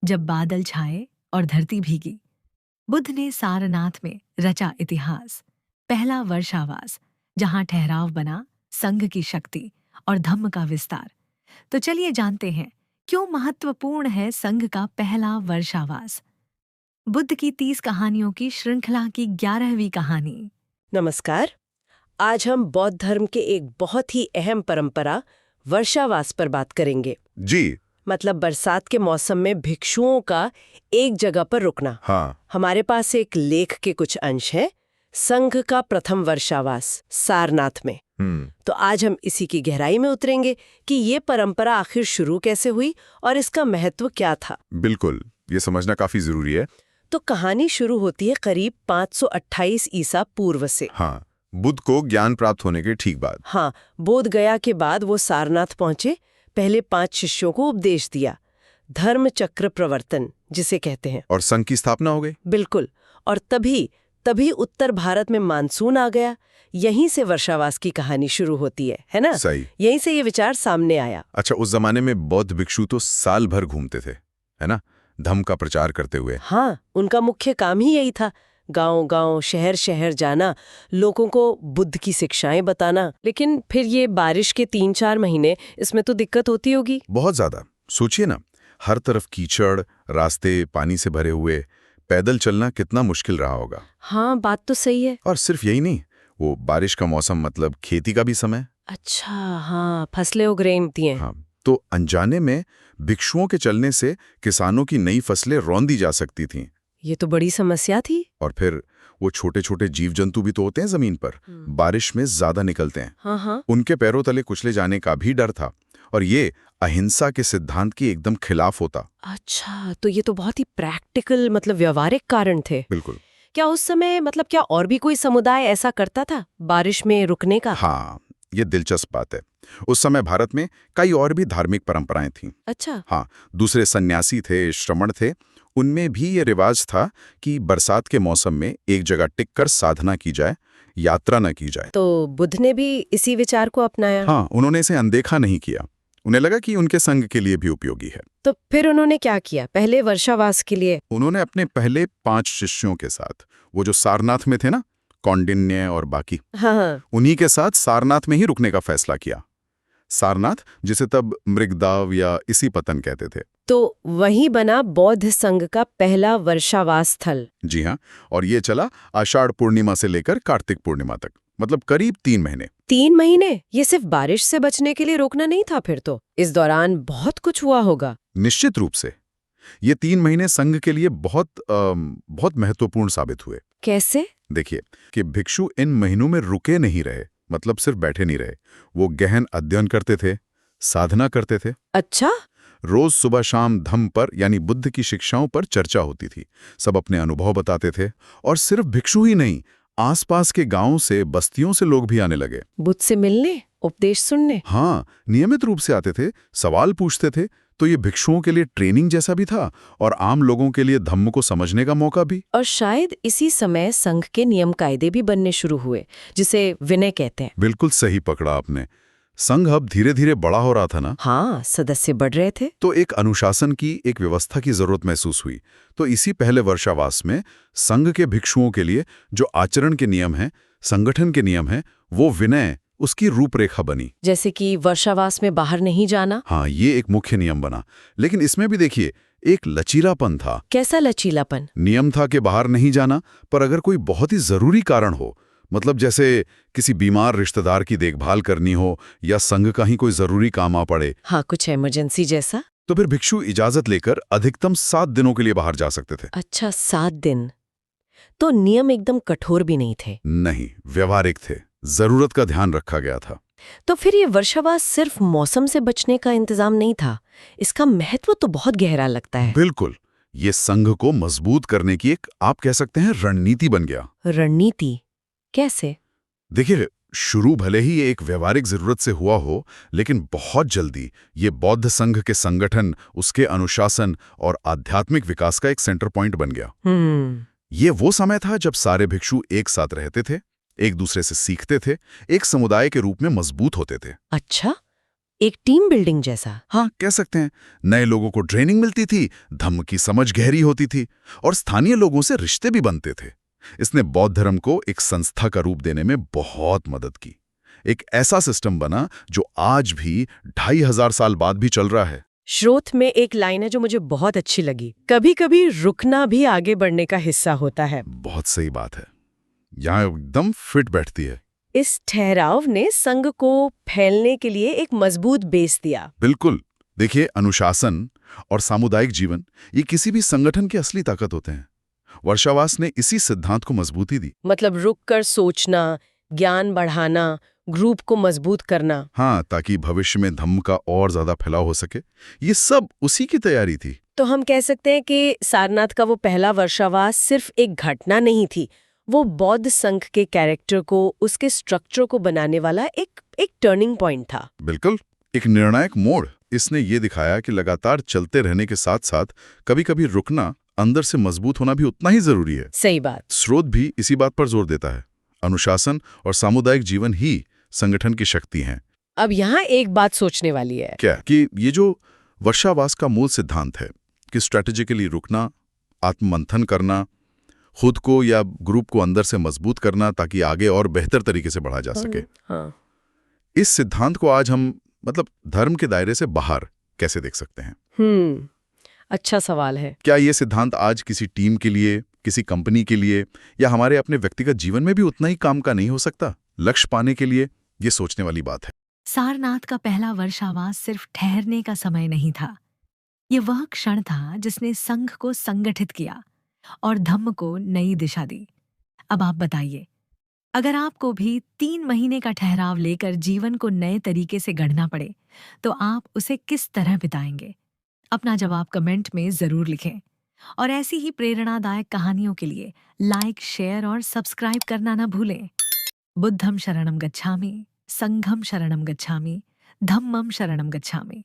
जब बादल छाए और धरती भीगी, बुद्ध ने सारनाथ में रचा इतिहास, पहला वर्षावास, जहां ठहराव बना संघ की शक्ति और धम्म का विस्तार। तो चलिए जानते हैं क्यों महत्वपूर्ण है संघ का पहला वर्षावास। बुद्ध की 30 कहानियों की श्रृंखला की 11वीं कहानी। नमस्कार। आज हम बौद्ध धर्म के एक बहुत ही अहम परंपरा वर्षावास पर बात करेंगे। जी। मतलब बरसात के मौसम में भिक्षुओं का एक जगह पर रुकना। हाँ। हमारे पास एक लेख के कुछ अंश हैं, संघ का प्रथम वर्षावास सारनाथ में। तो आज हम इसी की गहराई में उतरेंगे कि ये परंपरा आखिर शुरू कैसे हुई और इसका महत्व क्या था। बिल्कुल, ये समझना काफी जरूरी है। तो कहानी शुरू होती है करीब 528 ईसा पूर्व से। हाँ, बुद्ध को ज्ञान प्राप्त होने के ठीक बाद। हाँ, बोध गया के बाद वो सारनाथ पहुंचे, पहले 5 शिष्यों को उपदेश दिया, धर्म चक्र प्रवर्तन जिसे कहते हैं, और संघ की स्थापना हो गई। बिल्कुल। और तभी उत्तर भारत में मानसून आ गया। यहीं से वर्षावास की कहानी शुरू होती है ना? सही। यहीं से ये विचार सामने आया। अच्छा, उस जमाने में बौद्ध भिक्षु तो साल भर घूमते थे, है ना, धम्म का प्रचार करते हुए। हाँ, उनका मुख्य काम ही यही था, गांव-गांव, शहर-शहर जाना, लोगों को बुद्ध की शिक्षाएं बताना। लेकिन फिर ये बारिश के 3-4 महीने, इसमें तो दिक्कत होती होगी। बहुत ज्यादा। सोचिए ना, हर तरफ कीचड़, रास्ते पानी से भरे हुए, पैदल चलना कितना मुश्किल रहा होगा। हाँ, बात तो सही है। और सिर्फ यही नहीं, वो बारिश का मौसम मतलब खेती का भी समय। अच्छा, हाँ, फसलें उग रही हैं। हाँ, तो अनजाने में भिक्षुओं के चलने से किसानों की नई फसलें रौंदी जा सकती थीं। ये तो बड़ी समस्या थी। और फिर वो छोटे छोटे जीव जंतु भी तो होते हैं जमीन पर, बारिश में ज्यादा निकलते हैं। हाँ। उनके पैरों तले कुचले जाने का भी डर था, और ये अहिंसा के सिद्धांत की एकदम खिलाफ होता। अच्छा, तो ये तो बहुत ही प्रैक्टिकल, मतलब व्यवहारिक कारण थे। बिल्कुल। क्या उस समय, मतलब क्या और भी कोई समुदाय ऐसा करता था बारिश में रुकने का? हाँ, ये दिलचस्प बात है। उस समय भारत में कई और भी धार्मिक परंपराएं थीं। अच्छा। हाँ, दूसरे सन्यासी थे, श्रमण थे, उनमें भी ये रिवाज था कि बरसात के मौसम में एक जगह टिककर साधना की जाए, यात्रा न की जाए। तो बुद्ध ने भी इसी विचार को अपनाया? हाँ, उन्होंने इसे अनदेखा नहीं किया। उन्हें लगा कि उनके संघ के लिए भी उपयोगी है। तो फिर उन्होंने क्या किया पहले वर्षावास के लिए? उन्होंने अपने पहले 5 शिष्यों के साथ, वो जो सारनाथ में थे ना, कौंडिन्य और बाकी, हाँ, उन्हीं के साथ सारनाथ में ही रुकने का फैसला किया। सारनाथ, जिसे तब मृगदाव या इसी पतन कहते थे। तो वही बना बौद्ध संघ का पहला वर्षावास स्थल। जी हाँ, और ये चला आषाढ़ पूर्णिमा से लेकर कार्तिक पूर्णिमा तक, मतलब करीब 3 महीने। 3 महीने? ये सिर्फ बारिश से बचने के लिए रोकना नहीं था फिर तो? इस दौरान बहुत कुछ हुआ होगा। निश्चित रूप से ये 3 महीने संघ के लिए बहुत महत्वपूर्ण साबित हुए। कैसे? देखिए कि भिक्षु इन महीनों में रुके नहीं रहे, मतलब सिर्फ बैठे नहीं रहे। वो गहन अध्ययन करते थे, साधना करते थे। अच्छा। रोज सुबह शाम धम्म पर, यानी बुद्ध की शिक्षाओं पर चर्चा होती थी। सब अपने अनुभव बताते थे, और सिर्फ भिक्षु ही नहीं, आसपास के गांवों से, बस्तियों से लोग भी आने लगे बुद्ध से मिलने, उपदेश सुनने। हाँ, नियमित रूप से आते थे, सवाल पूछते थे। तो ये भिक्षुओं के लिए ट्रेनिंग जैसा भी था, और आम लोगों के लिए धम्म को समझने का मौका भी। और शायद इसी समय संघ के नियम कायदे भी बनने शुरू हुए, जिसे विनय कहते हैं। बिल्कुल सही पकड़ा आपने। संघ अब धीरे धीरे बड़ा हो रहा था ना। हाँ, सदस्य बढ़ रहे थे। तो एक अनुशासन की, एक व्यवस्था की जरूरत महसूस हुई। तो इसी पहले वर्षावास में संघ के भिक्षुओं के लिए जो आचरण के नियम हैं, संगठन के नियम हैं, वो विनय, उसकी रूपरेखा बनी। जैसे कि वर्षावास में बाहर नहीं जाना। हाँ, ये एक मुख्य नियम बना। लेकिन इसमें भी देखिए, एक लचीलापन था। कैसा लचीलापन? नियम था कि बाहर नहीं जाना, पर अगर कोई बहुत ही जरूरी कारण हो, मतलब जैसे किसी बीमार रिश्तेदार की देखभाल करनी हो, या संघ का ही कोई जरूरी काम आ पड़े, हाँ, कुछ इमरजेंसी जैसा, तो फिर भिक्षु इजाजत लेकर अधिकतम 7 दिनों के लिए बाहर जा सकते थे। अच्छा, 7 दिन। तो नियम एकदम कठोर भी नहीं थे? नहीं, व्यवहारिक थे, जरूरत का ध्यान रखा गया था। तो फिर ये वर्षावास सिर्फ मौसम से बचने का इंतजाम नहीं था, इसका महत्व तो बहुत गहरा लगता है। बिल्कुल, ये संघ को मजबूत करने की एक, आप कह सकते हैं, रणनीति बन गया। रणनीति? कैसे? देखिए, शुरू भले ही ये एक व्यवहारिक जरूरत से हुआ हो, लेकिन बहुत जल्दी ये बौद्ध संघ के संगठन, उसके अनुशासन और आध्यात्मिक विकास का एक सेंटर पॉइंट बन गया। ये वो समय था जब सारे भिक्षु एक साथ रहते थे, एक दूसरे से सीखते थे, एक समुदाय के रूप में मजबूत होते थे। अच्छा, एक टीम बिल्डिंग जैसा। हाँ, कह सकते हैं। नए लोगों को ट्रेनिंग मिलती थी, धम्म की समझ गहरी होती थी और स्थानीय लोगों से रिश्ते भी बनते थे। इसने बौद्ध धर्म को एक संस्था का रूप देने में बहुत मदद की। एक ऐसा सिस्टम बना जो आज भी 2500 साल बाद भी चल रहा है। स्रोत में एक लाइन है जो मुझे बहुत अच्छी लगी, कभी कभी रुकना भी आगे बढ़ने का हिस्सा होता है। बहुत सही बात है, यहाँ एकदम फिट बैठती है। इस ठहराव ने संघ को फैलने के लिए एक मजबूत बेस दिया। बिल्कुल। देखिए, अनुशासन और सामुदायिक जीवन ये किसी भी संगठन की असली ताकत होते हैं। वर्षावास ने इसी सिद्धांत को मजबूती दी। मतलब रुककर सोचना, ज्ञान बढ़ाना, ग्रुप को मजबूत करना। हाँ, ताकि भविष्य में धम्म का और ज्यादा फैलाव हो सके। ये सब उसी की तैयारी थी। तो हम कह सकते हैं कि सारनाथ का वो पहला वर्षावास सिर्फ एक घटना नहीं थी, वो बौद्ध संघ के कैरेक्टर को, उसके स्ट्रक्चर को बनाने वाला एक टर्निंग पॉइंट था। बिल्कुल, एक निर्णायक मोड़। इसने ये दिखाया कि लगातार चलते रहने के साथ साथ कभी-कभी रुकना, अंदर से मजबूत होना भी उतना ही जरूरी है। सही बात। स्रोत भी इसी बात पर जोर देता है। अनुशासन और सामुदायिक जीवन ही संगठन की शक्ति हैं। अब यहाँ एक बात सोचने वाली है। क्या कि ये जो वर्षावास का मूल सिद्धांत है कि स्ट्रैटेजिकली रुकना, आत्ममंथन करना, खुद को या ग्रुप को अंदर से मजबूत करना ताकि आगे और बेहतर तरीके से बढ़ा जा सके। हाँ। इस सिद्धांत को आज हम धर्म के दायरे से बाहर कैसे देख सकते हैं? अच्छा सवाल है। क्या ये सिद्धांत आज किसी टीम के लिए, किसी कंपनी के लिए या हमारे अपने व्यक्तिगत जीवन में भी उतना ही काम का नहीं हो सकता? लक्ष्य पाने के लिए ये सोचने वाली बात है। सारनाथ का पहला वर्षावास सिर्फ ठहरने का समय नहीं था। ये वह क्षण था जिसने संघ को संगठित किया और धम्म को नई दिशा दी। अब आप बताइए, अगर आपको भी 3 महीने का ठहराव लेकर जीवन को नए तरीके से गढ़ना पड़े, तो आप उसे किस तरह बिताएंगे? अपना जवाब कमेंट में जरूर लिखें और ऐसी ही प्रेरणादायक कहानियों के लिए लाइक, शेयर और सब्सक्राइब करना ना भूलें। बुद्धं शरणं गच्छामि, संघं शरणं गच्छामि, धम्मं शरणं गच्छामि।